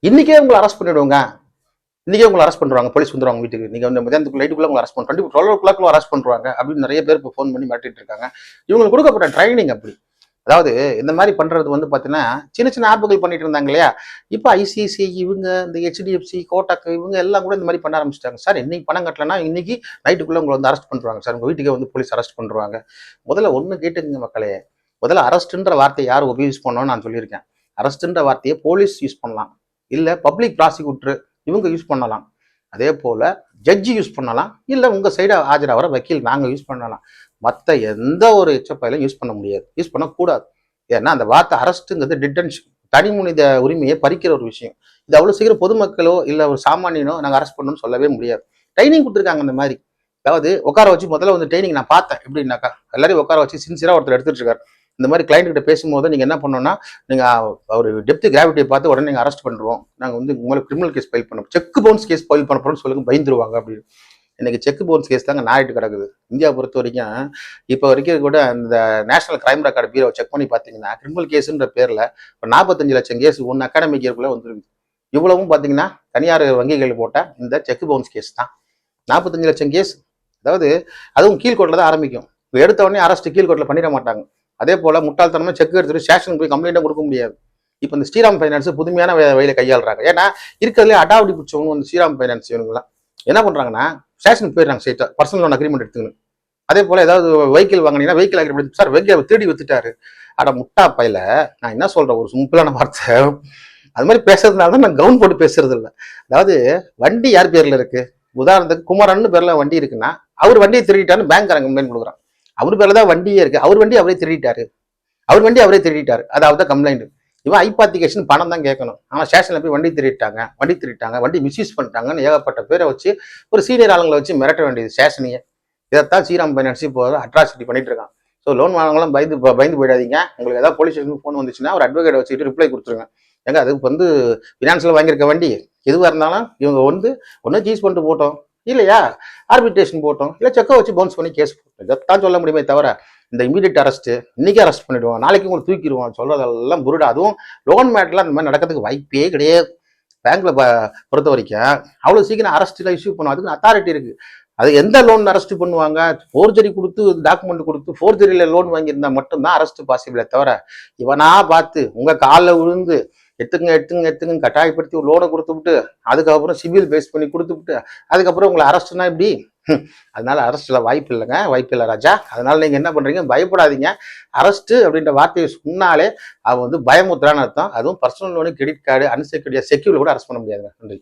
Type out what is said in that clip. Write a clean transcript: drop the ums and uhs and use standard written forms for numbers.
இன்னைக்கே உங்களை அரெஸ்ட் பண்ணிடுவாங்க. இன்னைக்கே உங்களை அரெஸ்ட் பண்ணுவாங்க, போலீஸ் வந்துருவாங்க வீட்டுக்கு. நீங்க வந்து மதியானத்துக்கு லைட்டுக்குள்ள உங்களை அரெஸ்ட் பண்ணுறாங்க, 12 அரெஸ்ட் பண்ணுவாங்க அப்படின்னு நிறைய பேர் இப்போ ஃபோன் பண்ணி மாட்டிட்டு இருக்காங்க. இவங்களுக்கு கொடுக்கப்பட்ட ட்ரைனிங் அப்படி. அதாவது இந்த மாதிரி பண்றது வந்து பாத்தீங்கன்னா சின்ன சின்ன ஆப்புகள் பண்ணிட்டு இருந்தாங்க இல்லையா, இப்ப ஐசிஐசிஐ இவங்க, இந்த ஹெச்டிஎஃப்சி, கோட்டாக் இவங்க எல்லாம் கூட இந்த மாதிரி பண்ண ஆரம்பிச்சிட்டாங்க. சார் இன்னைக்கு பணம் கட்டலன்னா இன்னைக்கு நைட்டுக்குள்ள உங்களை வந்து அரெஸ்ட் பண்ணுவாங்க சார், உங்க வீட்டுக்கே வந்து போலீஸ் அரெஸ்ட் பண்ணுவாங்க. முதல்ல ஒண்ணு கேட்டுங்க மக்களே, முதல்ல அரெஸ்ட்ன்ற வார்த்தையை யார் யூஸ் பண்ணணும்னு நான் சொல்லியிருக்கேன். அரெஸ்ட்ன்ற வார்த்தையை போலீஸ் யூஸ் பண்ணலாம், இல்ல பப்ளிக் ப்ராசிக்யூட்டர் இவங்க யூஸ் பண்ணலாம், அதே போல ஜட்ஜி யூஸ் பண்ணலாம், இல்ல உங்க சைடு ஆஜராகிற வக்கீல் நாங்க யூஸ் பண்ணலாம். மற்ற எந்த ஒரு எச்சப்பையிலும் யூஸ் பண்ண முடியாது, யூஸ் பண்ணக்கூடாது. ஏன்னா அந்த வார்த்தை அரெஸ்ட்டுங்கிறது டிடென்ஷன், தனி மனித உரிமையை பறிக்கிற ஒரு விஷயம். இது அவ்வளவு சீக்கிரம் பொதுமக்களோ இல்ல ஒரு சாமானியனோ நாங்க அரெஸ்ட் பண்ணணும்னு சொல்லவே முடியாது. ட்ரைனிங் கொடுத்துருக்காங்க இந்த மாதிரி. அதாவது உட்கார வச்சு முதல்ல வந்து ட்ரைனிங் நான் பார்த்தேன் எப்படின்னாக்கா, எல்லாரையும் உட்கார வச்சு சின்சியரா ஒருத்தர் எடுத்துட்டு இருக்காரு. இந்த மாதிரி கிளைண்ட் கிட்ட பேசும்போது நீங்க என்ன பண்ணணும்னா, நீங்க ஒரு டெப்த் கிராவிட்டியை பார்த்து உடனே நீங்க அரெஸ்ட் பண்ணுறோம், நாங்க வந்து உங்களுக்கு கிரிமினல் கேஸ் ஃபைல் பண்ணோம், செக் பவுன்ஸ் கேஸ் ஃபைல் பண்ண போறோம்னு சொல்லுங்க, பயந்துருவாங்க அப்படின்னு. இன்னைக்கு செக் பவுன்ஸ் கேஸ் தாங்க நாயிட்டு கிடக்குது இந்தியா பொறுத்த வரைக்கும். இப்போ வரைக்கும் கூட இந்த நேஷனல் கிரைம் ரெக்கார்டு பீரோ செக் பண்ணி பார்த்தீங்கன்னா கிரிமினல் கேஸுன்ற பேர்ல இப்போ 45 லட்சம் கேஸ் ஒன்று அகாடமிக் இயர்க்குள்ள வந்துருக்கு. இவ்வளவும் பார்த்தீங்கன்னா தனியார் வங்கிகள் போட்ட இந்த செக் பவுன்ஸ் கேஸ் தான். 45 லட்சம் கேஸ். அதாவது அதுவும் கீழ்கோட்டில் தான் ஆரம்பிக்கும். இப்போ எடுத்த உடனே அரெஸ்ட் கீழ்கோட்டில் பண்ணிட மாட்டாங்க. அதே போல முட்டாள்தனமா செக் எடுத்துட்டு ஸ்டேஷனுக்கு போய் கம்ப்ளைண்ட்டும் கொடுக்க முடியாது. இப்போ இந்த ஸ்ரீராம் ஃபைனான்ஸ் புதுமையான வழியில கையாளுறாங்க. ஏன்னா இருக்கிறதுலே அடாவடி பிடிச்சவங்க வந்து ஸ்ரீராம் ஃபைனான்ஸ் இவங்கலாம் என்ன பண்றாங்கன்னா, ஸ்டேஷனுக்கு போயிடுறாங்க ஸ்ட்ரெயிட்டா, பர்சனல் லோன் அக்ரிமெண்ட் எடுத்துக்கணும். அதே போல ஏதாவது வெஹிக்கிள் வாங்கினீங்கன்னா வெஹிக்கிள் அக்ரிமெண்ட், சார் வெஹிக்கிள் திருடி வித்துட்டாரு. அட முட்டா பையில, நான் என்ன சொல்றேன் ஒரு சிம்பிளான வார்த்தை, அது மாதிரி பேசுறதுனால தான் நான் கவுன் போட்டு பேசுறது இல்லை. அதாவது வண்டி யார் பேர்ல இருக்கு, உதாரணத்துக்கு குமரன் பேர்ல வண்டி இருக்குன்னா அவர் வண்டியை திருடிட்டாருன்னு பேங்க்காரங்க கம்ப்ளைண்ட் கொடுக்குறான். அவர் பேர்ல தான் வண்டியே இருக்கு, அவர் வண்டி அவரே திருடிட்டாரு, அவர் வண்டி அவரே திருடிட்டாரு, அதாவது கம்ப்ளைண்ட். இவன் ஐபாத்திகேஷன் பணம் தான் கேட்கணும். ஆனா ஸ்டேஷன்ல போய் வண்டி திருட்டாங்க, வண்டி மிஸ்யூஸ் பண்ணிட்டாங்கன்னு ஏகப்பட்ட பேரை வச்சு ஒரு சீனியர் ஆளுங்களை வச்சு மிரட்ட வேண்டியது ஸ்டேஷனையே. இதைத்தான் ஸ்ரீராம் ஃபைனான்ஸ் இப்போ அட்ராசிட்டி பண்ணிட்டு இருக்கான். ஸோ லோன் வாங்கலாம் பயந்து போயிடாதீங்க. உங்களுக்கு ஏதாவது போலீஸ் ஸ்டேஷனுக்கு ஃபோன் வந்துச்சுன்னா ஒரு அட்வொகேட் வச்சுட்டு ரிப்ளை கொடுத்துருங்க. ஏங்க அது வந்து ஃபினான்ஸில் வாங்கியிருக்க வண்டி எதுவாக இருந்தாலும் இவங்க வந்து ஒன்றும் சீஸ் பண்ணிட்டு போட்டோம், இல்லையா ஆர்பிட்ரேஷன் போட்டோம், இல்லை செக்கை வச்சு பவுன்ஸ் பண்ணி கேஸ் போட்டோம், இதைத்தான் சொல்ல முடியுமே தவிர இந்த இமீடியட் அரெஸ்ட் இன்னைக்கு அரெஸ்ட் பண்ணிடுவோம், நாளைக்கு உங்களுக்கு தூக்கிடுவோம் சொல்றதெல்லாம் புருடா. அதுவும் லோன் மேட்லாம் அந்த மாதிரி நடக்கிறதுக்கு வாய்ப்பே கிடையாது. பேங்க்ல பொறுத்த வரைக்கும் அவ்வளவு சீக்கிரம் அரெஸ்ட்ல இஷ்யூ பண்ணும், அதுக்கு அத்தாரிட்டி இருக்கு. அது எந்த லோன் அரெஸ்ட் பண்ணுவாங்க, ஃபோர்ஜரி கொடுத்து டாக்குமெண்ட் கொடுத்து ஃபோர்ஜரியில லோன் வாங்கியிருந்தா மட்டும்தான் அரெஸ்ட் பாசிபிளே தவிர இவனா பார்த்து உங்க காலில் விழுந்து எடுத்துங்க கட்டாயப்படுத்தி ஒரு லோனை கொடுத்து விட்டு அதுக்கப்புறம் சிவில் பேஸ் பண்ணி கொடுத்து விட்டு அதுக்கப்புறம் உங்களை அரெஸ்ட்னா எப்படி? அதனால அரெஸ்ட்ல வாய்ப்பு இல்லைங்க, வாய்ப்பு இல்லை ராஜா. அதனால நீங்க என்ன பண்றீங்க, பயப்படாதீங்க. அரெஸ்ட் அப்படின்ற வார்த்தையை சொன்னாலே அவன் வந்து பயமுத்துறான்னு அர்த்தம். அதுவும் personal loan, credit card, unsecured செக்யூர்ல கூட அரெஸ்ட் பண்ண முடியாதுங்க. நன்றி.